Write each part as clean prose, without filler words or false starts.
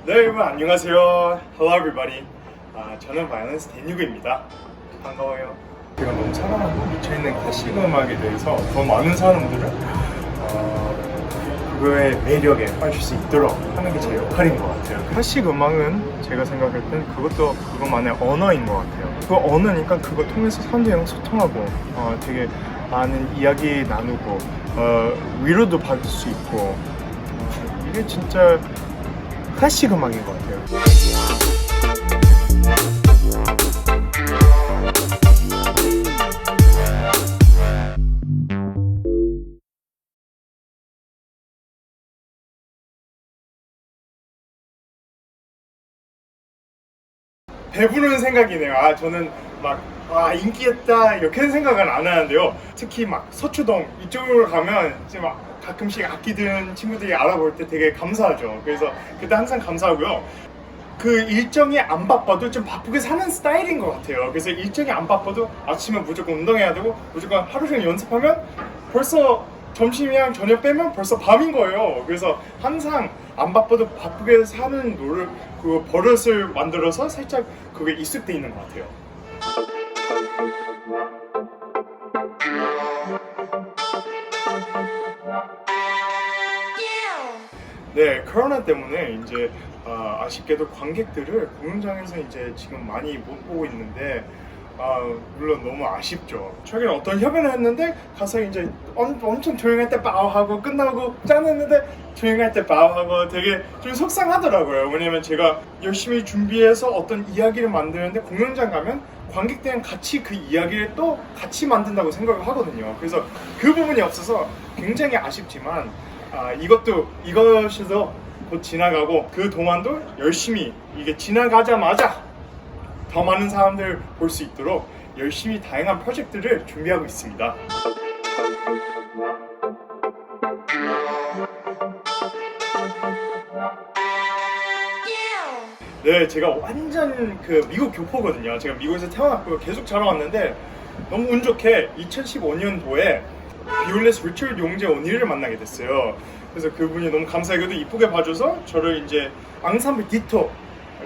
네, 여러분 안녕하세요. Hello everybody. 저는 바이올리니스트 데니그입니다. 반가워요. 제가 너무 사랑하고 미쳐있는 클래식 음악에 대해서 더 많은 사람들을 그거의 매력에 빠질 수 있도록 하는 게 제 역할인 것 같아요. 클래식 음악은 제가 생각할 땐 그것도 그것만의 언어인 것 같아요. 그 언어니까 그거 통해서 사람들이랑 소통하고 되게 많은 이야기 나누고 위로도 받을 수 있고 이게 진짜 클래식 음악인 것 같아요. 배부르는 생각이네요. 저는 막 인기 있다 이렇게는 생각은 안 하는데요. 특히 막 서초동 이쪽으로 가면 이제 막 가끔씩 악기 들은 친구들이 알아볼 때 되게 감사하죠. 그래서 그때 항상 감사하고요. 그 일정이 안 바빠도 좀 바쁘게 사는 스타일인 것 같아요. 그래서 일정이 안 바빠도 아침에 무조건 운동해야 되고 무조건 하루 종일 연습하면 벌써 점심이랑 저녁 빼면 벌써 밤인 거예요. 그래서 항상 안 바빠도 바쁘게 사는 그 버릇을 만들어서 살짝 그게 익숙돼 있는 것 같아요. 네, 코로나 때문에 이제 아쉽게도 관객들을 공연장에서 이제 지금 많이 못 보고 있는데 물론 너무 아쉽죠. 최근에 어떤 협연을 했는데 가서 이제 엄청 조용할 때 빠우하고 끝나고 짠했는데 조용할 때 빠우하고 되게 좀 속상하더라고요. 왜냐면 제가 열심히 준비해서 어떤 이야기를 만드는데 공연장 가면 관객들이랑 같이 그 이야기를 또 같이 만든다고 생각을 하거든요. 그래서 그 부분이 없어서 굉장히 아쉽지만 이것이도 곧 지나가고 그 동안도 열심히 이게 지나가자마자 더 많은 사람들 볼 수 있도록 열심히 다양한 프로젝트를 준비하고 있습니다. 네, 제가 완전 그 미국 교포거든요. 제가 미국에서 태어났고 계속 자라왔는데 너무 운 좋게 2015년도에 비올렛 리처드 용재 오닐을 만나게 됐어요. 그래서 그분이 너무 감사하게도 이쁘게 봐줘서 저를 이제 앙상블 디토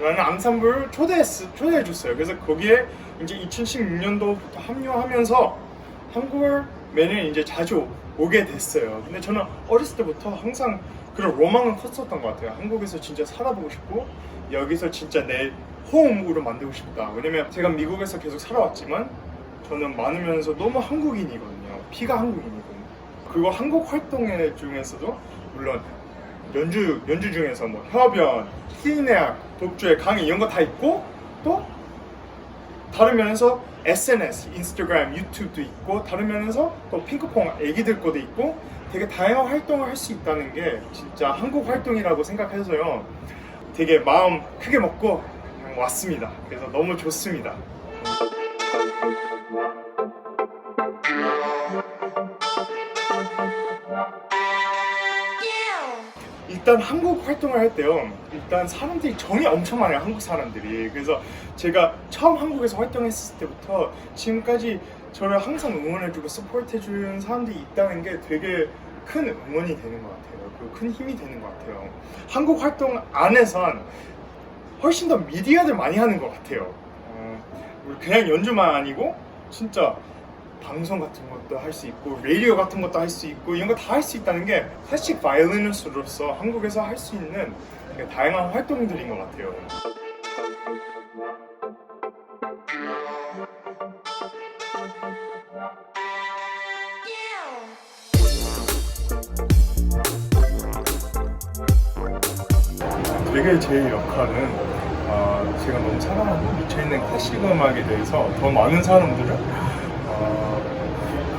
라는 앙상블을 초대해줬어요. 그래서 거기에 이제 2016년도부터 합류하면서 한국을 매년 이제 자주 오게 됐어요. 근데 저는 어렸을 때부터 항상 그런 로망은 컸었던 것 같아요. 한국에서 진짜 살아보고 싶고 여기서 진짜 내 홈으로 만들고 싶다. 왜냐면 제가 미국에서 계속 살아왔지만 저는 많으면서 너무 한국인이거든요. 피가 한국인이거든요. 그리고 한국 활동 중에서도 물론 연주 중에서 뭐 협연, 힐링내학, 독주의 강의 이런 거 다 있고 또 다른 면에서 SNS, 인스타그램, 유튜브도 있고 다른 면에서 또 핑크퐁 애기들 거도 있고 되게 다양한 활동을 할 수 있다는 게 진짜 한국 활동이라고 생각해서요. 되게 마음 크게 먹고 그냥 왔습니다. 그래서 너무 좋습니다. 일단 한국 활동을 할 때요. 일단 사람들이 정이 엄청 많아요. 한국 사람들이. 그래서 제가 처음 한국에서 활동했을 때부터 지금까지 저를 항상 응원해주고 서포트해주는 사람들이 있다는 게 되게 큰 응원이 되는 것 같아요. 그리고 큰 힘이 되는 것 같아요. 한국 활동 안에선 훨씬 더 미디어들 많이 하는 것 같아요. 그냥 연주만 아니고 진짜 방송 같은 것도 할 수 있고 라디오 같은 것도 할 수 있고 이런 거 다 할 수 있다는 게 클래식 바이올리니스트로서 한국에서 할 수 있는 다양한 활동들인 것 같아요. 되게 제 역할은 제가 너무 사랑하고 미쳐있는 클래식 음악에 대해서 더 많은 사람들을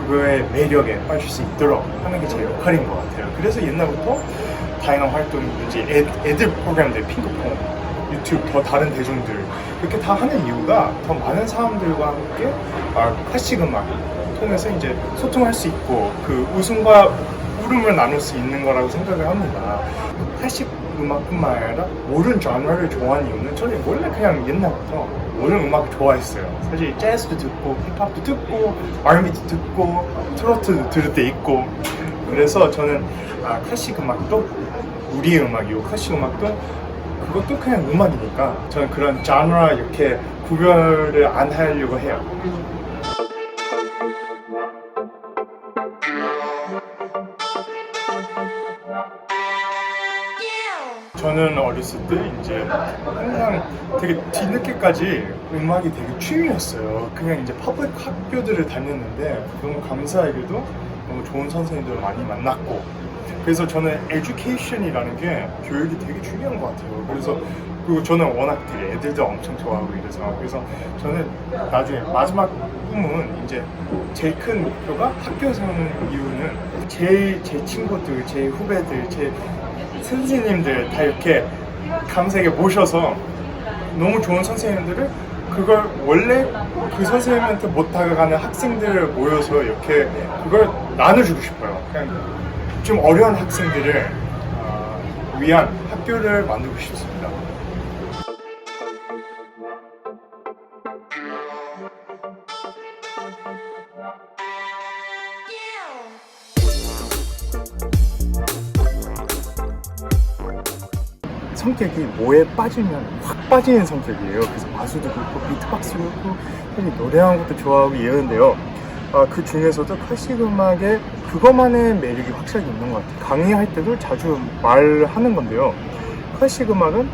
그거의 매력에 빠질 수 있도록 하는 게 제 역할인 것 같아요. 그래서 옛날부터 다양한 활동이든지 애들 프로그램들, 핑크퐁, 유튜브, 더 다른 대중들 이렇게 다 하는 이유가 더 많은 사람들과 함께 클래식 음악 통해서 이제 소통할 수 있고 그 웃음과 울음을 나눌 수 있는 거라고 생각을 합니다. 클래식 음악뿐만 아니라 모든 장르를 좋아하는 이유는 저는 원래 그냥 옛날부터 모든 음악을 좋아했어요. 사실 재즈도 듣고 힙합도 듣고 R&B도 듣고 트로트도 들을 때 있고 그래서 저는 클래식 음악도 우리의 음악이고 클래식 음악도 그것도 그냥 음악이니까 저는 그런 장르 이렇게 구별을 안 하려고 해요. 저는 어렸을 때 이제 항상 되게 뒤늦게까지 음악이 되게 취미였어요. 그냥 이제 퍼블릭 학교들을 다녔는데 너무 감사하게도 너무 좋은 선생님들 많이 만났고, 그래서 저는 에듀케이션이라는 게 교육이 되게 중요한 것 같아요. 그래서 그리고 저는 워낙 되게 애들도 엄청 좋아하고 그래서 저는 나중에 마지막 꿈은 이제 제일 큰 목표가 학교 세우는 이유는 제 친구들, 제 후배들, 제 선생님들 다 이렇게 감사하게 모셔서 너무 좋은 선생님들을 그걸 원래 그 선생님한테 못 다가가는 학생들을 모여서 이렇게 그걸 나눠주고 싶어요. 그냥 좀 어려운 학생들을 위한 학교를 만들고 싶습니다. 성격이 뭐에 빠지면 확 빠지는 성격이에요. 그래서 가수도 그렇고 비트박스도 그렇고 노래하는 것도 좋아하고 이러는데요. 그 중에서도 클래식 음악에 그것만의 매력이 확실히 있는 것 같아요. 강의할 때도 자주 말하는 건데요. 클래식 음악은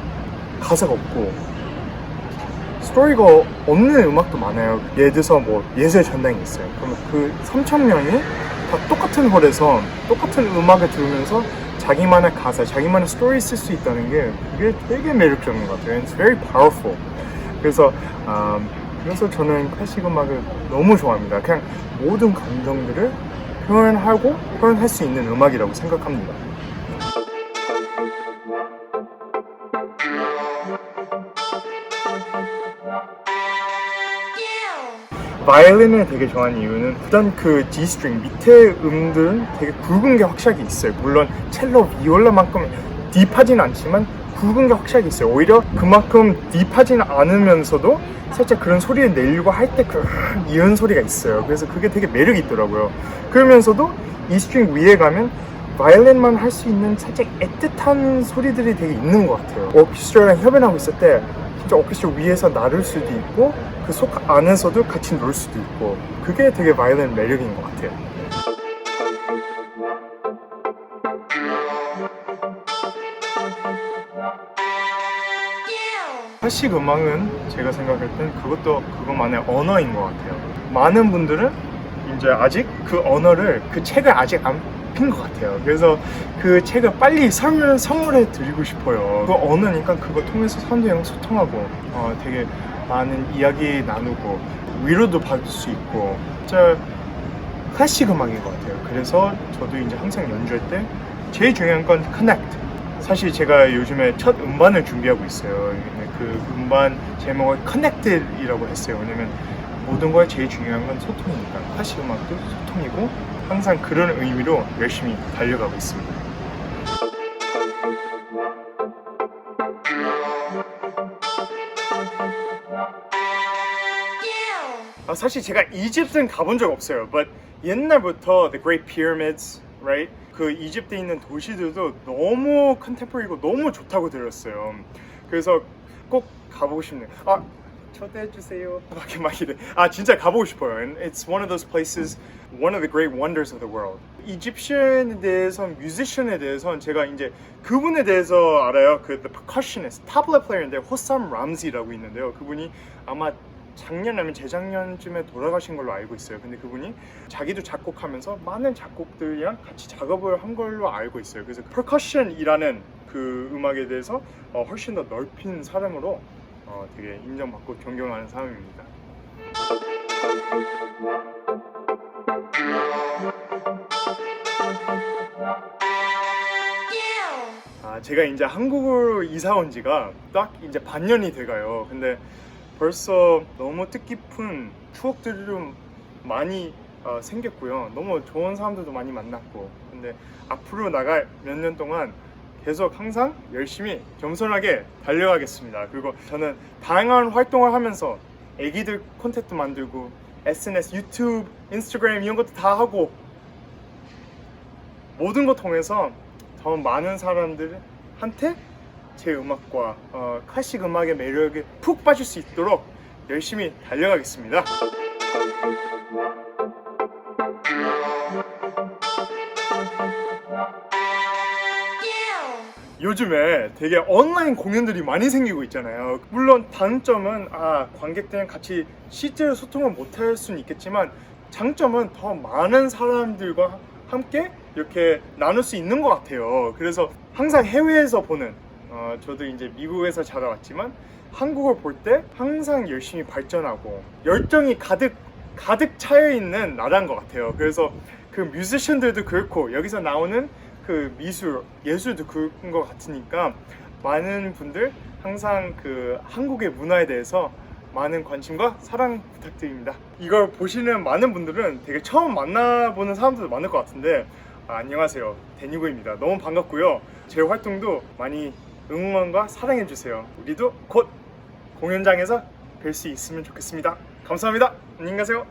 가사가 없고 스토리가 없는 음악도 많아요. 예를 들어서 뭐 예술 전당이 있어요. 그러면 그 3,000명이 다 똑같은 홀에서 똑같은 음악을 들으면서 자기만의 가사, 자기만의 스토리 쓸 수 있다는 게 그게 되게 매력적인 것 같아요. It's very powerful. 그래서 저는 클래식 음악을 너무 좋아합니다. 그냥 모든 감정들을 표현할 수 있는 음악이라고 생각합니다. 바이올린을 되게 좋아하는 이유는 일단 그 D 스트링 밑에 음들은 되게 굵은 게 확실하게 있어요. 물론 첼로, 비올라만큼 딥하진 않지만 굵은 게 확실하게 있어요. 오히려 그만큼 딥하진 않으면서도 살짝 그런 소리를 내려고 할 때 그 이은 소리가 있어요. 그래서 그게 되게 매력이 있더라고요. 그러면서도 E 스트링 위에 가면 바이올린만 할 수 있는 살짝 애틋한 소리들이 되게 있는 것 같아요. 오케스트라랑 협연하고 있을 때 진짜 오케스트라 위에서 나를 수도 있고 그 속 안에서도 같이 놀 수도 있고 그게 되게 바이올린 매력인 것 같아요. 클래식 음악은 제가 생각할 땐 그것도 그것만의 언어인 것 같아요. 많은 분들은 이제 아직 그 언어를, 그 책을 아직 안 핀 것 같아요. 그래서 그 책을 빨리 선물해 드리고 싶어요. 그 언어니까 그거 통해서 사람들이랑 소통하고 되게 많은 이야기 나누고 위로도 받을 수 있고 진짜 클래식 음악인 것 같아요. 그래서 저도 이제 항상 연주할 때 제일 중요한 건 connect. 사실 제가 요즘에 첫 음반을 준비하고 있어요. 그 음반 제목을 connected이라고 했어요. 왜냐면 모든 거에 제일 중요한 건 소통이니까. 클래식 음악도 소통이고 항상 그런 의미로 열심히 달려가고 있습니다. 사실 제가 이집트는 가본 적 없어요. But 옛날부터 The Great Pyramids, right? 그 이집트에 있는 도시들도 너무 컨템포리고 너무 좋다고 들었어요. 그래서 꼭 가보고 싶네요. 초대해 주세요. 막 이래. 진짜 가보고 싶어요. And it's one of those places, one of the great wonders of the world. 이집션에 대해서, 뮤지션에 대해서는 제가 이제 그분에 대해서 알아요. 그 the percussionist, 타블라 플레이어인데 호삼 람지라고 있는데요. 그분이 아마 작년 아니면 재작년쯤에 돌아가신 걸로 알고 있어요. 근데 그분이 자기도 작곡하면서 많은 작곡들이랑 같이 작업을 한 걸로 알고 있어요. 그래서 퍼커션이라는 그 음악에 대해서 훨씬 더 넓힌 사람으로 되게 인정받고 존경하는 사람입니다. 제가 이제 한국으로 이사 온 지가 딱 이제 반년이 돼가요. 근데 벌써 너무 뜻깊은 추억들이 좀 많이 생겼고요. 너무 좋은 사람들도 많이 만났고, 근데 앞으로 나갈 몇 년 동안 계속 항상 열심히 겸손하게 달려가겠습니다. 그리고 저는 다양한 활동을 하면서 애기들 콘텐츠 만들고 SNS, 유튜브, 인스타그램 이런 것도 다 하고 모든 거 통해서 더 많은 사람들한테 제 음악과 클래식 음악의 매력에 푹 빠질 수 있도록 열심히 달려가겠습니다. 요즘에 되게 온라인 공연들이 많이 생기고 있잖아요. 물론 단점은 관객들이랑 같이 실제로 소통을 못할 수는 있겠지만, 장점은 더 많은 사람들과 함께 이렇게 나눌 수 있는 것 같아요. 그래서 항상 해외에서 보는, 저도 이제 미국에서 자라왔지만 한국을 볼 때 항상 열심히 발전하고 열정이 가득 차여 있는 나라인 것 같아요. 그래서 그 뮤지션들도 그렇고 여기서 나오는 그 예술도 그런 것 같으니까, 많은 분들 항상 그 한국의 문화에 대해서 많은 관심과 사랑 부탁드립니다. 이걸 보시는 많은 분들은 되게 처음 만나보는 사람들도 많을 것 같은데, 안녕하세요, 데니고입니다. 너무 반갑고요. 제 활동도 많이 응원과 사랑해주세요. 우리도 곧 공연장에서 뵐 수 있으면 좋겠습니다. 감사합니다. 안녕히 가세요.